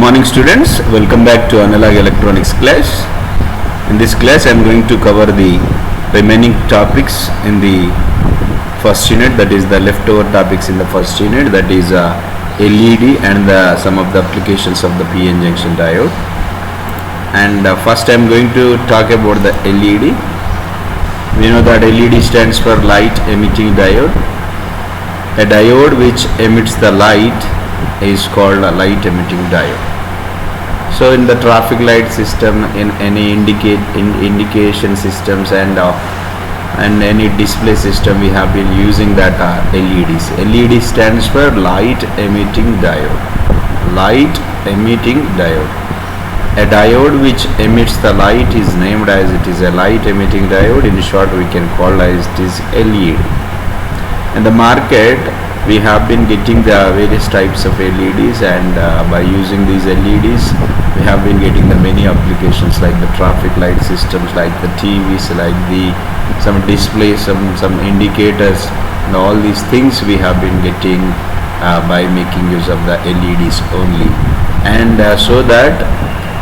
morning students, welcome back to Analog Electronics class. In this class I am going to cover the remaining topics in the first unit, that is the leftover topics in the first unit, that is LED and some of the applications of the PN junction diode. And first I am going to talk about the LED. We know that LED stands for light emitting diode. A diode which emits the light is called a light emitting diode. So in the traffic light system, in any indication systems and any display system, we have been using that LEDs. LED stands for light emitting diode. Light emitting diode. A diode which emits the light is named as it is a light emitting diode. In short, we can call as it is LED. In the market, we have been getting the various types of LEDs, and by using these LEDs we have been getting the many applications like the traffic light systems, like the TVs, like the some displays, some indicators, and all these things we have been getting by making use of the LEDs only. And so that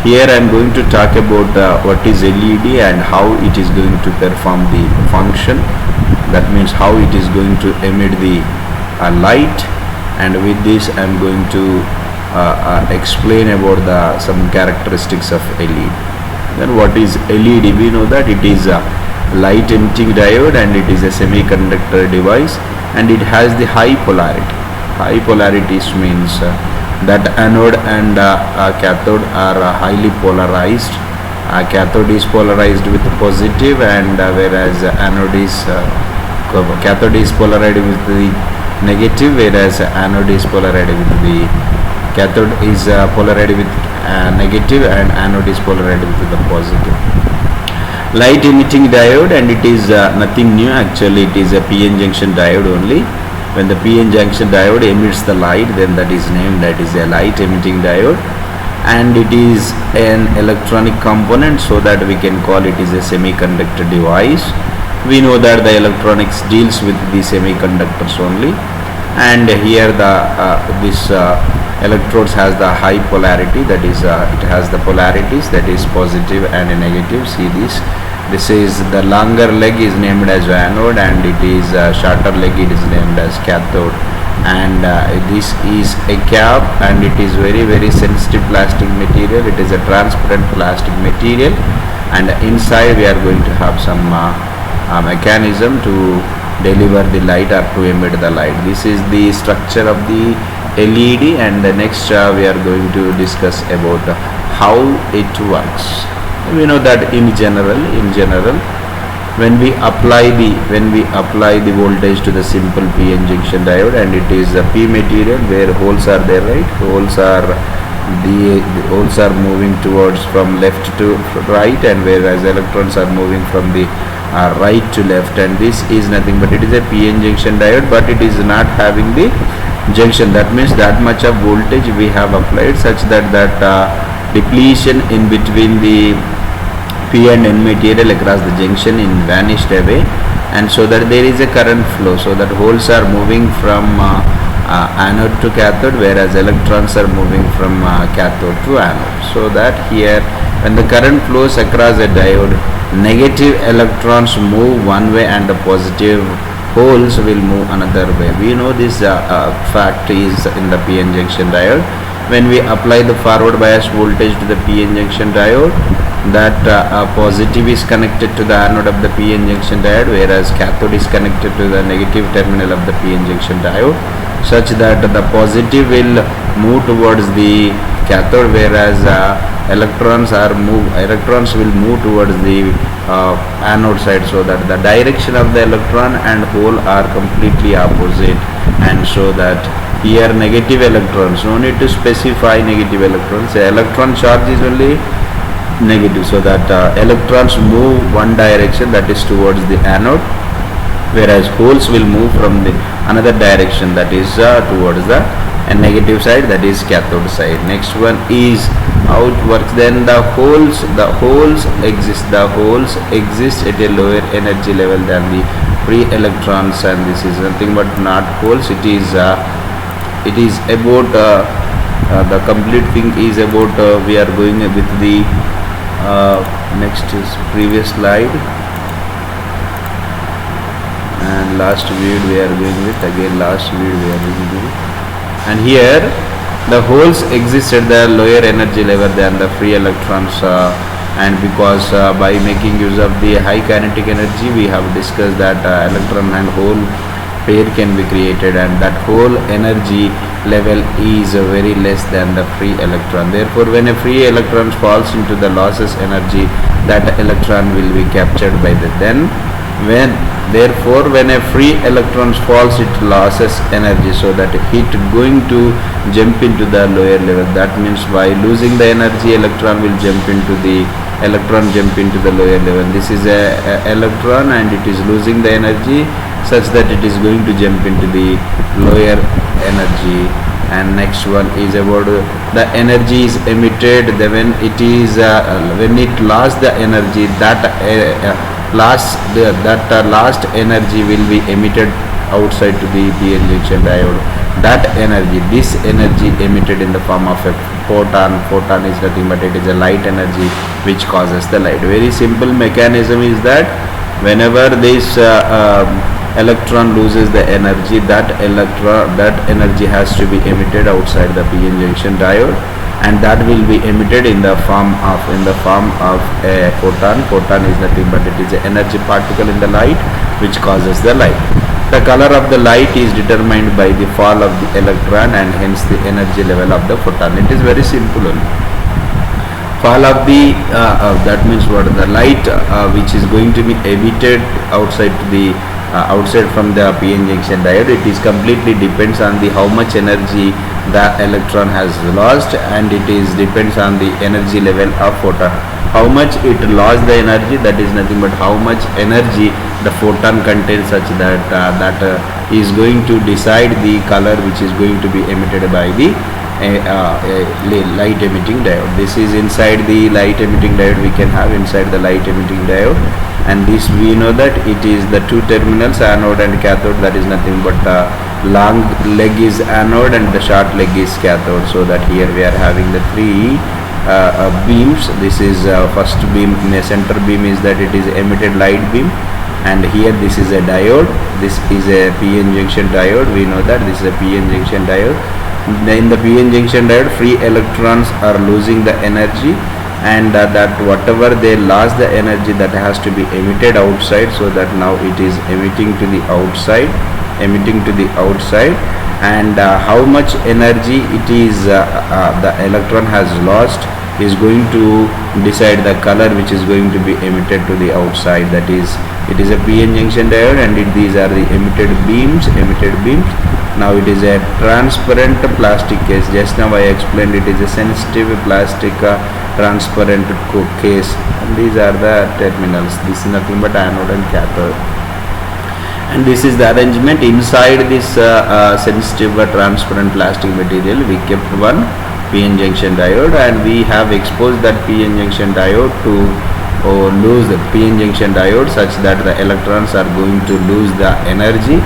here I am going to talk about what is LED and how it is going to perform the function. That means how it is going to emit the light, and with this I am going to explain about some characteristics of LED. Then what is LED? We know that it is a light emitting diode and it is a semiconductor device, and it has the high polarity. High polarities means that anode and cathode are highly polarized. Cathode is polarized with positive, and whereas cathode is polarized with the negative, whereas anode is polarized with the cathode is polarized with negative, and anode is polarized with the positive. Light emitting diode, and it is nothing new. Actually it is a PN junction diode only. When the PN junction diode emits the light, then that is named that is a light emitting diode, and it is an electronic component, so that we can call it is a semiconductor device. We know that the electronics deals with the semiconductors only, and here this electrodes has the high polarity, that is it has the polarities, that is positive and negative. See this is the longer leg is named as anode, and it is shorter leg it is named as cathode. And this is a cap, and it is very sensitive plastic material. It is a transparent plastic material, and inside we are going to have some mechanism to deliver the light or to emit the light. This is the structure of the LED, and next we are going to discuss about how it works. We know that in general when we apply the voltage to the simple PN junction diode, and it is a P material where holes are there, right? The holes are moving towards from left to right, and whereas electrons are moving from the right to left, and this is nothing but it is a PN junction diode, but it is not having the junction. That means that much of voltage we have applied such that depletion in between the P and N material across the junction in vanished away, and so that there is a current flow, so that holes are moving from anode to cathode, whereas electrons are moving from cathode to anode. So that here when the current flows across a diode, negative electrons move one way and the positive holes will move another way. We know this fact is in the PN junction diode. When we apply the forward bias voltage to the PN junction diode, that positive is connected to the anode of the PN junction diode, whereas cathode is connected to the negative terminal of the PN junction diode, such that the positive will move towards the cathode, whereas electrons will move towards the anode side, so that the direction of the electron and hole are completely opposite. And so that here negative electrons, no need to specify negative electrons, the electron charge is only negative, so that electrons move one direction, that is towards the anode, whereas holes will move from the another direction, that is towards the negative side, that is cathode side. Next one is how it works. Then the holes exist at a lower energy level than the free electrons, and this is nothing but not holes. It is about the complete thing is about we are going with the next is previous slide, and last weed we are going with, again last weed we are going with. And here the holes exist at the lower energy level than the free electrons, and because by making use of the high kinetic energy, we have discussed that electron and hole pair can be created, and that whole energy level is very less than the free electron. Therefore, when a free electron falls into the lossless energy, that electron will be captured by the therefore when a free electron falls, it loses energy, so that it going to jump into the lower level. That means by losing the energy, electron jump into the lower level. This is a electron and it is losing the energy such that it is going to jump into the lower energy. And next one is about the energy is emitted when it is when it lost the energy, that last energy will be emitted outside to the p-n junction diode. That energy, this energy emitted in the form of a photon. Photon is nothing but it is a light energy which causes the light. Very simple mechanism is that whenever this electron loses the energy, that energy has to be emitted outside the p-n junction diode, and that will be emitted in the form of a photon. Photon is nothing but it is an energy particle in the light which causes the light. The color of the light is determined by the fall of the electron and hence the energy level of the photon. It is very simple only. Fall of the that means what, the light which is going to be emitted outside to the outside from the p-n junction diode, it is completely depends on the how much energy the electron has lost, and it is depends on the energy level of photon. How much it lost the energy, that is nothing but how much energy the photon contains, such that is going to decide the color which is going to be emitted by the light emitting diode. This is inside the light emitting diode, we can have inside the light emitting diode. And this we know that it is the two terminals, anode and cathode, that is nothing but long leg is anode and the short leg is cathode. So that here we are having the three beams. This is first beam, center beam is that it is emitted light beam, and here this is a diode, this is a p-n junction diode. We know that this is a p-n junction diode. In the p-n junction diode, free electrons are losing the energy, and that whatever they lost the energy, that has to be emitted outside, so that now it is emitting to the outside, and how much energy it is the electron has lost is going to decide the color which is going to be emitted to the outside. That is, it is a p-n junction diode, and these are the emitted beams. Now it is a transparent plastic case. Just now I explained it is a sensitive plastic transparent case, and these are the terminals. This is nothing but anode and cathode, and this is the arrangement. Inside this sensitive transparent plastic material, we kept one p-n junction diode, and we have exposed that p-n junction diode to lose the p-n junction diode, such that the electrons are going to lose the energy.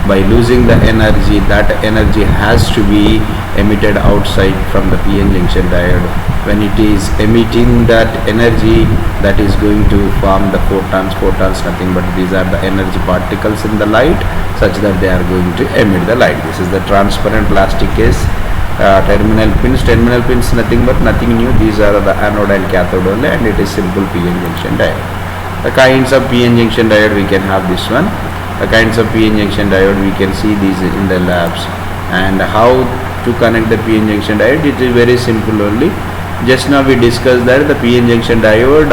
By losing the energy, that energy has to be emitted outside from the p-n junction diode. When it is emitting that energy, that is going to form the photons. Photons nothing but these are the energy particles in the light, such that they are going to emit the light. This is the transparent plastic case. Terminal pins nothing new. These are the anode and cathode only, and it is simple p-n junction diode. The kinds of p-n junction diode, we can have this one. The kinds of p-n junction diode, we can see these in the labs. And how to connect the p-n junction diode, it is very simple only. Just now we discussed that the p-n junction diode,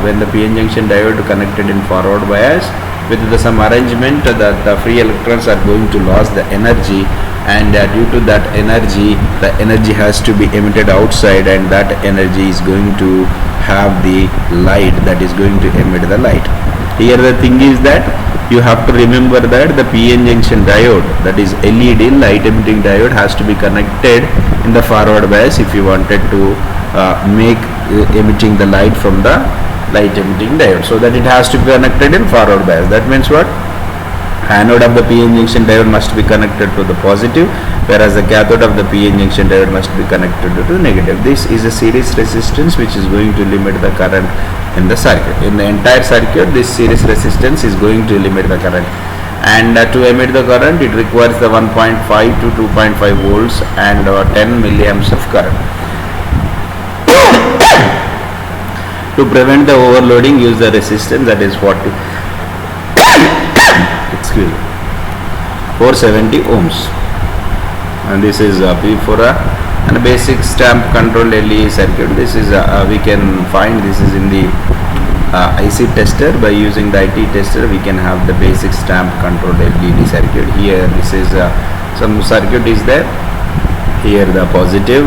when the p-n junction diode connected in forward bias with some arrangement, that the free electrons are going to lose the energy, and due to that energy, the energy has to be emitted outside, and that energy is going to have the light, that is going to emit the light. Here the thing is that you have to remember that the p-n junction diode, that is LED, light emitting diode, has to be connected in the forward bias if you wanted to make emitting the light from the light emitting diode, so that it has to be connected in forward bias. That means what? Anode of the PN junction diode must be connected to the positive, whereas the cathode of the PN junction diode must be connected to the negative. This is a series resistance which is going to limit the current in the circuit. In the entire circuit, this series resistance is going to limit the current. And to emit the current, it requires the 1.5 to 2.5 volts and 10 milliamps of current. To prevent the overloading, use the resistance that is 470 ohms. And this is P4 and a basic stamp control LED circuit. This is we can find this is in the IC tester. By using the IT tester, we can have the basic stamp control LED circuit. Here this is some circuit is there. Here the positive,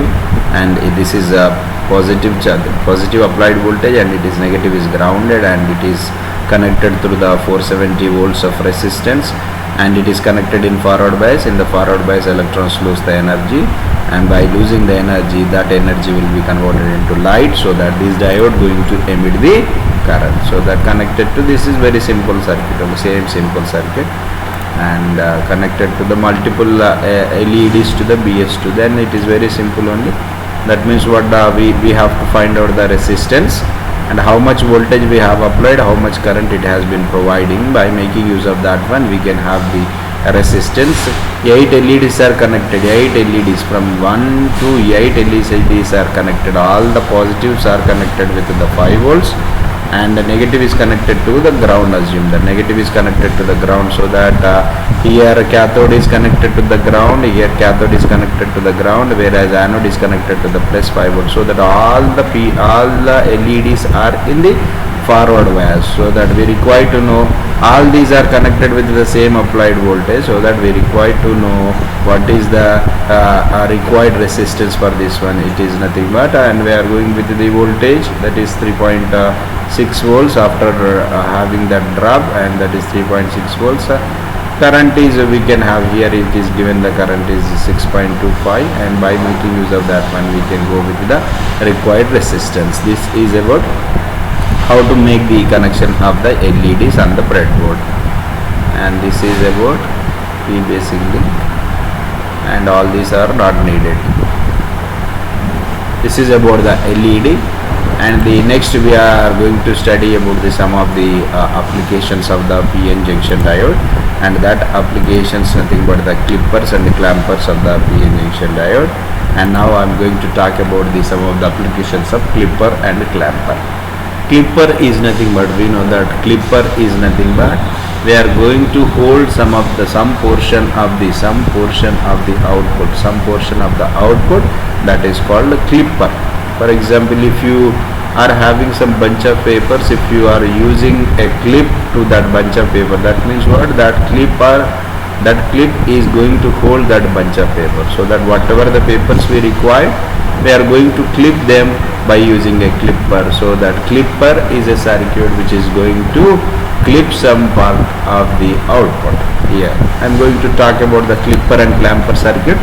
and this is a positive applied voltage, and it is negative is grounded, and it is connected through the 470 volts of resistance, and it is connected in forward bias. In the forward bias, electrons lose the energy, and by losing the energy, that energy will be converted into light, so that this diode going to emit the current. So that connected to this is very simple circuit, same simple circuit, and connected to the multiple LEDs to the BS2. Then it is very simple only. That means what we have to find out the resistance and how much voltage we have applied, how much current it has been providing. By making use of that one, we can have the resistance. 8 LEDs are connected, 8 LEDs from 1 to 8 LEDs are connected. All the positives are connected with the 5 volts, and the negative is connected to the ground. Assume the negative is connected to the ground, so that here cathode is connected to the ground, here cathode is connected to the ground, whereas anode is connected to the plus 5 volts, so that all the LEDs are in the forward bias. So that we require to know all these are connected with the same applied voltage, so that we require to know what is the required resistance for this one. It is nothing but, and we are going with the voltage that is 3.6 volts after having that drop, and that is 3.6 volts. Current is we can have here, it is given the current is 6.25, and by making use of that one, we can go with the required resistance. This is about how to make the connection of the LEDs on the breadboard, and this is about P basic link, and all these are not needed. This is about the LED, and the next we are going to study about some of the applications of the PN junction diode, and that applications nothing but the clippers and the clampers of the PN junction diode. And now I am going to talk about some of the applications of clipper and clamper. Clipper is nothing but, we know that clipper is nothing but we are going to hold some portion of the output, that is called a clipper. For example, if you are having some bunch of papers, if you are using a clip to that bunch of paper, that means what, that clip is going to hold that bunch of paper, so that whatever the papers we require, we are going to clip them by using a clipper. So that clipper is a circuit which is going to clip some part of the output. Here I am going to talk about the clipper and clamper circuit.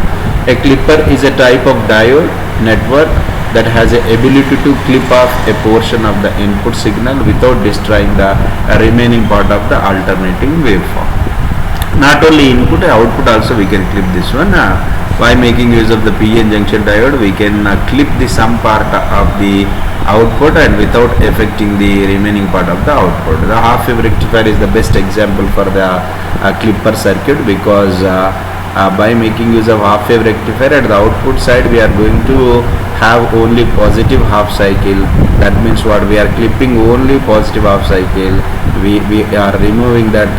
A clipper is a type of diode network that has the ability to clip off a portion of the input signal without destroying the remaining part of the alternating waveform. Not only input, output also we can clip this one. By making use of the PN junction diode, we can clip the some part of the output and without affecting the remaining part of the output. The half wave rectifier is the best example for the clipper circuit, because by making use of half wave rectifier, at the output side we are going to have only positive half cycle. That means what, we are clipping only positive half cycle, we are removing that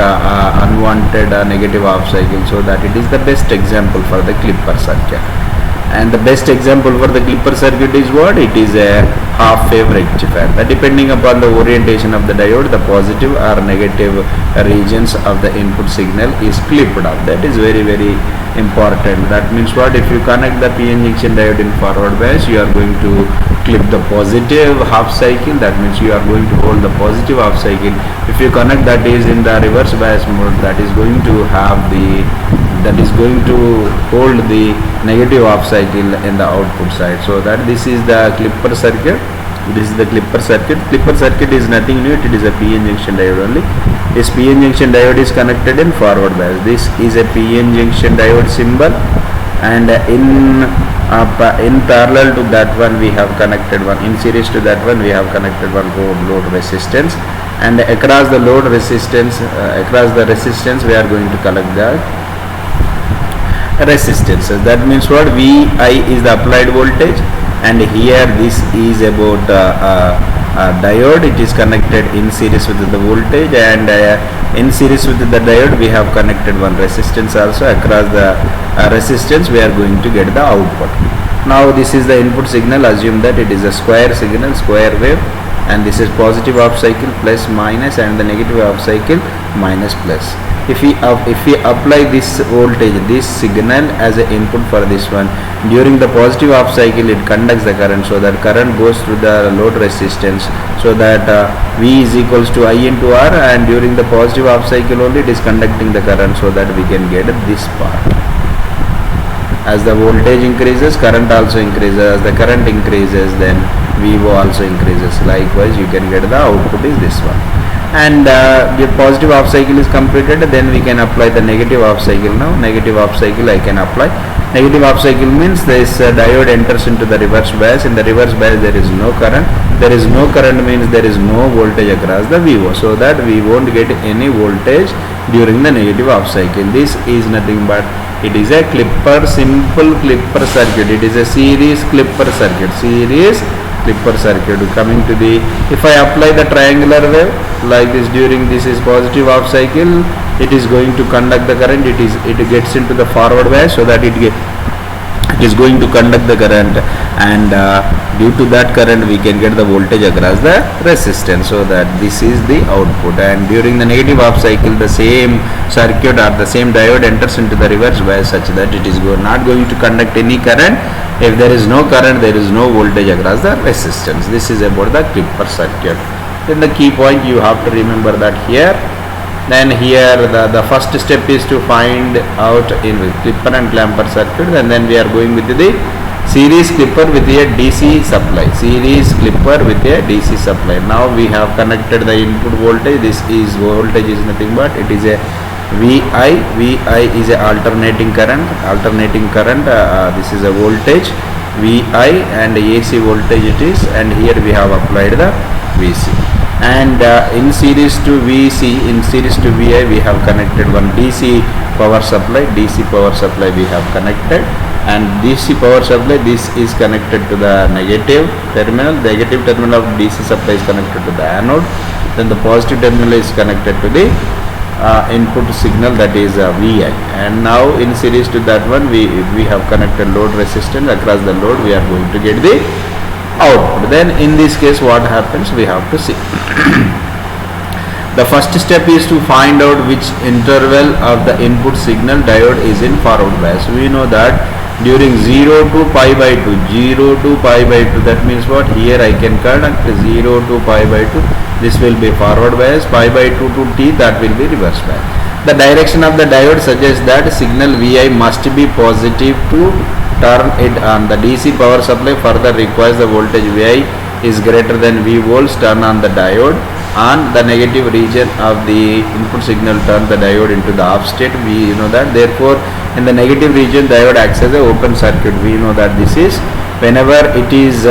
unwanted negative half cycle, so that it is the best example for the clipper circuit. And the best example for the clipper circuit is what, it is a half wave rectifier. That depending upon the orientation of the diode, the positive or negative regions of the input signal is clipped up. That is very important. That means what, if you connect the PN junction diode in forward bias, you are going to clip the positive half cycle, that means you are going to hold the positive half cycle. If you connect that is in the reverse bias mode, that is going to hold the negative half cycle in the output side. So that this is the clipper circuit. This is the clipper circuit. Clipper circuit is nothing new, it is a PN junction diode only. This PN junction diode is connected in forward bias. This is a PN junction diode symbol, and in parallel to that one we have connected one, in series to that one we have connected one load resistance, and across the load resistance, across the resistance we are going to collect the resistances. That means what? Vi is the applied voltage, and here this is about diode. It is connected in series with the voltage, and in series with the diode we have connected one resistance also. Across the resistance we are going to get the output. Now this is the input signal. Assume that it is a square signal, square wave, and this is positive half cycle plus minus, and the negative half cycle minus plus. If we apply this voltage, this signal as an input for this one, during the positive half cycle it conducts the current, so that current goes through the load resistance, so that V is equals to I into R, and during the positive half cycle only it is conducting the current, so that we can get this part. As the voltage increases, current also increases. As the current increases, then VO also increases. Likewise, you can get the output is this one. And the positive half cycle is completed, then we can apply the negative half cycle. Now negative half cycle I can apply. Negative half cycle means this diode enters into the reverse bias. In the reverse bias there is no current. There is no current means there is no voltage across the VO, so that we won't get any voltage during the negative half cycle. This is nothing but it is a clipper, simple clipper circuit. It is a series clipper circuit. Series clipper circuit. Coming to the, if I apply the triangular wave like this, during this is positive half cycle, it is going to conduct the current. It gets into the forward bias, so that it is going to conduct the current, and due to that current we can get the voltage across the resistance, so that this is the output. And during the negative half cycle, the same circuit or the same diode enters into the reverse bias, such that it is not going to conduct any current. If there is no current, there is no voltage across the resistance. This is about the clipper circuit. Then the key point you have to remember that here. Then here the first step is to find out in clipper and clamper circuit, and then we are going with the series clipper with a DC supply. Series clipper with a DC supply. Now we have connected the input voltage. This is voltage is nothing but it is a VI. VI is a alternating current. Alternating current. This is a voltage VI, and AC voltage it is, and here we have applied the VC. And in series to VC, in series to VI, we have connected one DC power supply. DC power supply we have connected, and DC power supply, this is connected to the negative terminal. The negative terminal of DC supply is connected to the anode. Then the positive terminal is connected to the input signal, that is VI. And now in series to that one, we have connected load resistance. Across the load we are going to get the output. Then in this case what happens, we have to see. The first step is to find out which interval of the input signal diode is in forward bias. We know that during 0 to pi by 2, 0 to pi by 2, that means what? Here I can connect 0 to pi by 2, this will be forward bias, pi by 2 to t, that will be reverse bias. The direction of the diode suggests that signal VI must be positive to turn it on. The DC power supply further requires the voltage VI is greater than V volts turn on the diode. On the negative region of the input signal turn the diode into the off state. We know that, therefore in the negative region diode acts as an open circuit. We know that this is whenever it is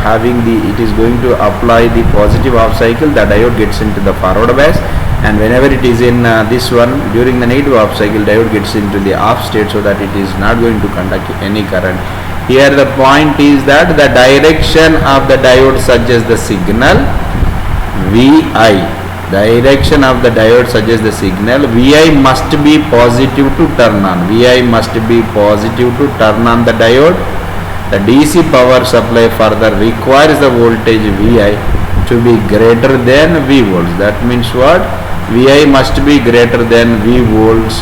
having the, it is going to apply the positive half cycle, the diode gets into the forward bias, and whenever it is in this one, during the negative half cycle, diode gets into the off state, so that it is not going to conduct any current. Here the point is that the direction of the diode suggests the signal VI. Direction of the diode suggests the signal VI must be positive to turn on. VI must be positive to turn on the diode. The DC power supply further requires the voltage VI to be greater than V volts. That means what? VI must be greater than V volts,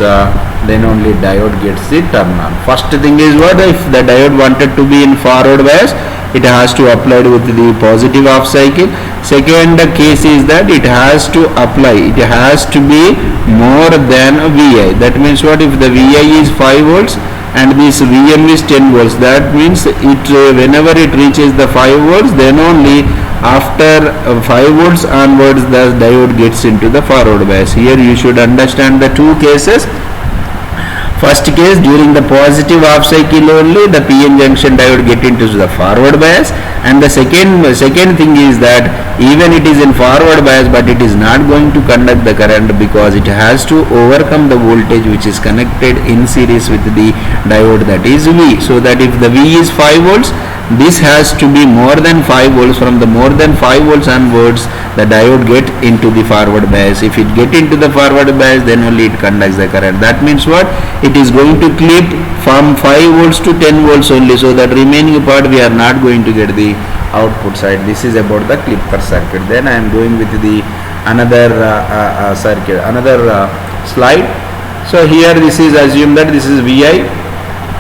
then only diode gets the turn on. First thing is what? If the diode wanted to be in forward bias, it has to apply with the positive half cycle. second case is that it has to apply, it has to be more than Vi. That means what? If the Vi is 5 volts and this Vm is 10 volts, that means it whenever it reaches the 5 volts, then only after 5 volts onwards the diode gets into the forward bias. Here you should understand the two cases. First case, during the positive half cycle only the PN junction diode get into the forward bias, and the second thing is that even it is in forward bias but it is not going to conduct the current because it has to overcome the voltage which is connected in series with the diode, that is V. So that if the V is 5 volts, this has to be more than 5 volts. From the more than 5 volts onwards the diode get into the forward bias. If it get into the forward bias, then only it conducts the current. That means what? It is going to clip from 5 volts to 10 volts only, so that remaining part we are not going to get the output side. This is about the clipper circuit. Then I am going with the another circuit, another slide. So here this is, assume that this is Vi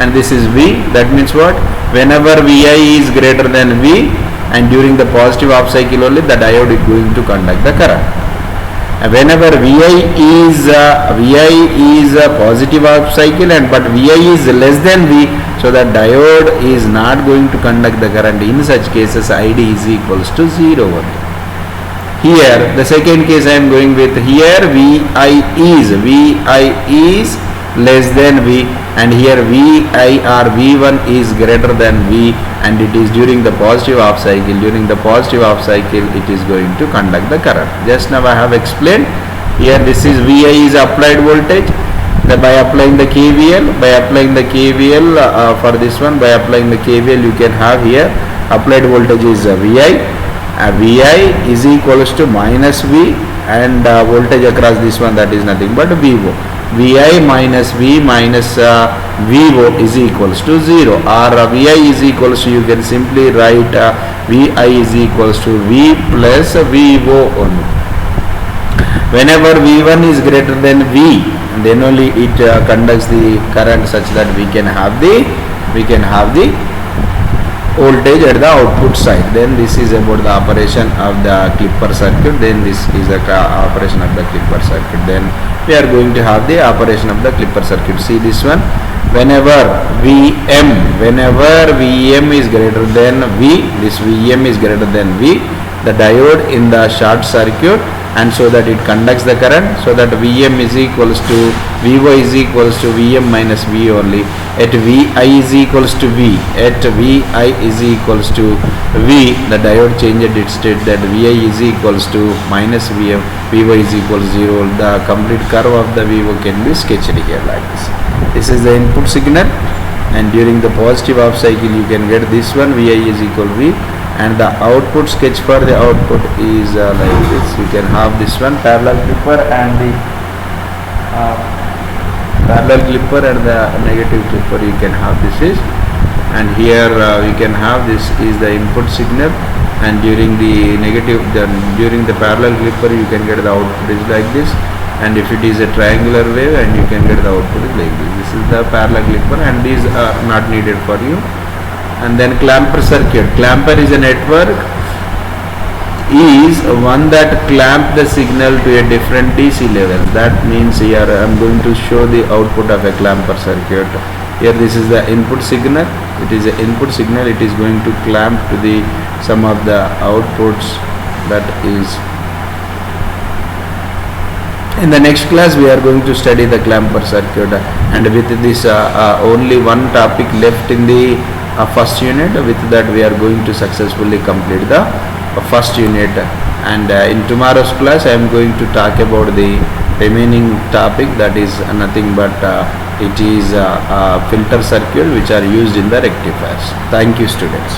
and this is V. That means what? Whenever Vi is greater than V and during the positive half cycle only the diode is going to conduct the current. Whenever Vi is a positive half cycle and but Vi is less than V, so that diode is not going to conduct the current. In such cases ID is equals to 0 only. Here the second case I am going with, here Vi is less than V and here Vi or V1 is greater than V and it is during the positive half cycle. During the positive half cycle it is going to conduct the current. Just now I have explained. Here this is Vi is applied voltage. By applying the KVL, for this one, by applying the KVL you can have here applied voltage is Vi. Vi is equals to minus V and voltage across this one, that is nothing but VO. Vi minus V minus VO is equals to 0, or Vi is equals to, you can simply write Vi is equals to V plus VO only. Whenever V1 is greater than V, then only it conducts the current such that we can have the voltage at the output side. Then this is about the operation of the clipper circuit. Then this is the operation of the clipper circuit. Then we are going to have the operation of the clipper circuit. See this one. Whenever Vm is greater than V, this Vm is greater than V, the diode in the short circuit, and so that it conducts the current, so that Vm is equals to VO is equals to Vm minus V only. At Vi is equals to V, at Vi is equals to V, the diode changed its state, that Vi is equals to minus Vm, VO is equals 0. The complete curve of the VO can be sketched here like this. This is the input signal, and during the positive half cycle you can get this one, Vi is equal V, and the output sketch for the output is like this. You can have this one parallel clipper and the negative clipper. You can have this is, and here we can have this is the input signal, and during the during the parallel clipper you can get the output is like this, and if it is a triangular wave and you can get the output is like this. This is the parallel clipper and these are not needed for you. And then clamper circuit. Clamper is a network, is one that clamp the signal to a different DC level. That means here I am going to show the output of a clamper circuit. Here this is the input signal. It is an input signal. It is going to clamp to the some of the outputs. That is, in the next class we are going to study the clamper circuit, and with this only one topic left in the first unit. With that we are going to successfully complete the first unit, and in tomorrow's class I am going to talk about the remaining topic, that is nothing but it is filter circuit which are used in the rectifiers. Thank you students.